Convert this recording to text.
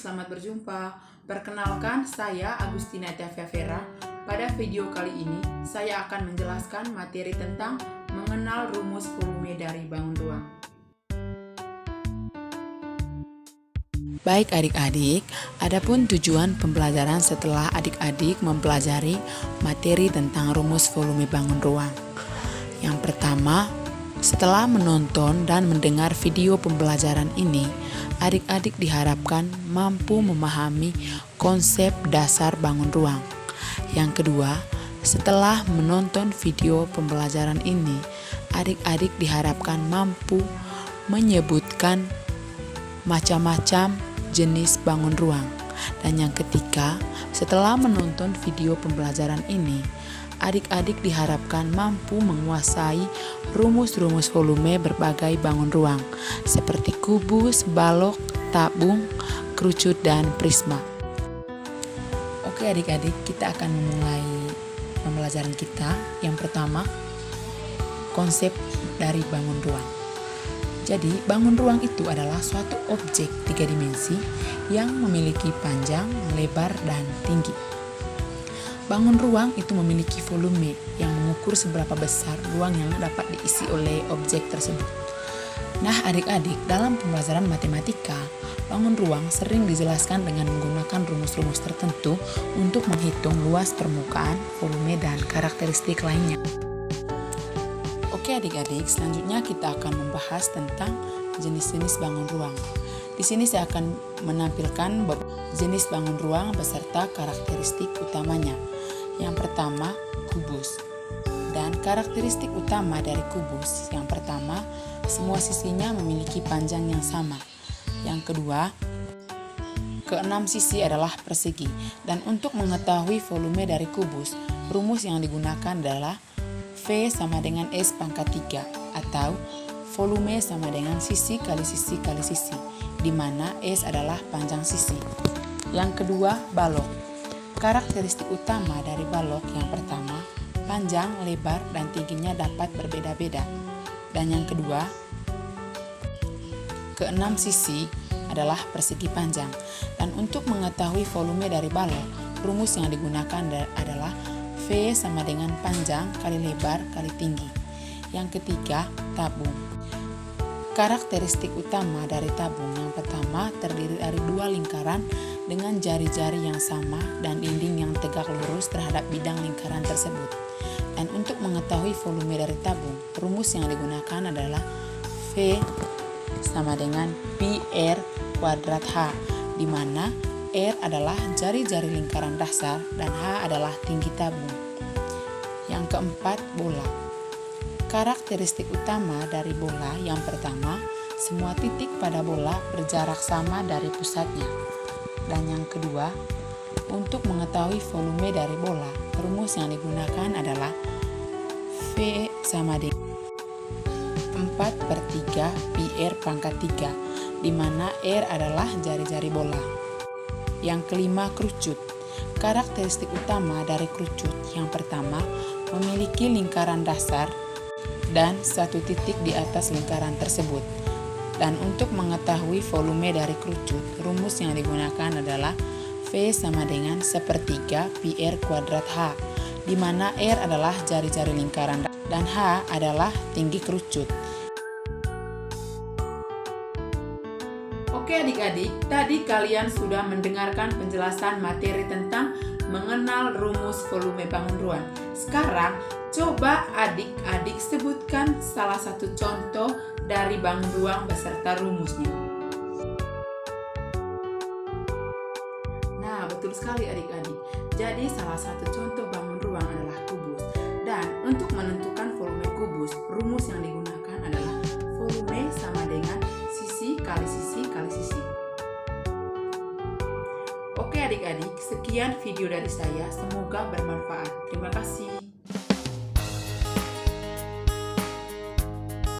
selamat berjumpa. Perkenalkan, saya Agustina Tavia Vera. Pada video kali ini, saya akan menjelaskan materi tentang mengenal rumus volume dari bangun ruang. Baik adik-adik, adapun tujuan pembelajaran setelah adik-adik mempelajari materi tentang rumus volume bangun ruang. Yang pertama, setelah menonton dan mendengar video pembelajaran ini, adik-adik diharapkan mampu memahami konsep dasar bangun ruang. Yang kedua, setelah menonton video pembelajaran ini, adik-adik diharapkan mampu menyebutkan macam-macam jenis bangun ruang. Dan yang ketiga, setelah menonton video pembelajaran ini, adik-adik diharapkan mampu menguasai rumus-rumus volume berbagai bangun ruang seperti kubus, balok, tabung, kerucut, dan prisma. Oke adik-adik, kita akan memulai pembelajaran kita. Yang pertama, konsep dari bangun ruang. Jadi, bangun ruang itu adalah suatu objek 3 dimensi yang memiliki panjang, lebar, dan tinggi. Bangun ruang itu memiliki volume yang mengukur seberapa besar ruang yang dapat diisi oleh objek tersebut. Nah, adik-adik, dalam pembelajaran matematika, bangun ruang sering dijelaskan dengan menggunakan rumus-rumus tertentu untuk menghitung luas permukaan, volume, dan karakteristik lainnya. Oke adik-adik, selanjutnya kita akan membahas tentang jenis-jenis bangun ruang. Di sini saya akan menampilkan jenis bangun ruang beserta karakteristik utamanya. Yang pertama, kubus. Dan karakteristik utama dari kubus, yang pertama, semua sisinya memiliki panjang yang sama. Yang kedua, keenam sisi adalah persegi. Dan untuk mengetahui volume dari kubus, rumus yang digunakan adalah V sama dengan S pangkat 3 atau volume sama dengan sisi kali sisi kali sisi, di mana S adalah panjang sisi. Yang kedua, balok. Karakteristik utama dari balok yang pertama, panjang, lebar, dan tingginya dapat berbeda-beda. Dan yang kedua, keenam sisi adalah persegi panjang. Dan untuk mengetahui volume dari balok, rumus yang digunakan adalah V sama dengan panjang kali lebar kali tinggi. Yang ketiga, tabung. Karakteristik utama dari tabung yang pertama terdiri dari 2 lingkaran dengan jari-jari yang sama dan dinding yang tegak lurus terhadap bidang lingkaran tersebut. Dan untuk mengetahui volume dari tabung, rumus yang digunakan adalah V sama dengan Pi R kuadrat H, di mana R adalah jari-jari lingkaran dasar dan H adalah tinggi tabung. Yang keempat, bola. Karakteristik utama dari bola yang pertama, semua titik pada bola berjarak sama dari pusatnya. Dan yang kedua, untuk mengetahui volume dari bola, rumus yang digunakan adalah V sama dengan 4/3 Pi R pangkat 3, di mana R adalah jari-jari bola. Yang kelima, kerucut. Karakteristik utama dari kerucut yang pertama, memiliki lingkaran dasar dan satu titik di atas lingkaran tersebut. Dan untuk mengetahui volume dari kerucut, rumus yang digunakan adalah V sama dengan 1/3 Pi R kuadrat H, di mana R adalah jari-jari lingkaran dan H adalah tinggi kerucut. Oke adik-adik, tadi kalian sudah mendengarkan penjelasan materi tentang mengenal rumus volume bangun ruang. Sekarang, coba adik-adik sebutkan salah satu contoh dari bangun ruang beserta rumusnya. Nah, betul sekali adik-adik. Jadi, salah satu contoh bangun ruang adalah kubus. Dan untuk menentukan volume kubus, rumus yang digunakan adalah volume sama dengan sisi kali sisi kali sisi. Oke adik-adik, sekian video dari saya. Semoga bermanfaat. Terima kasih.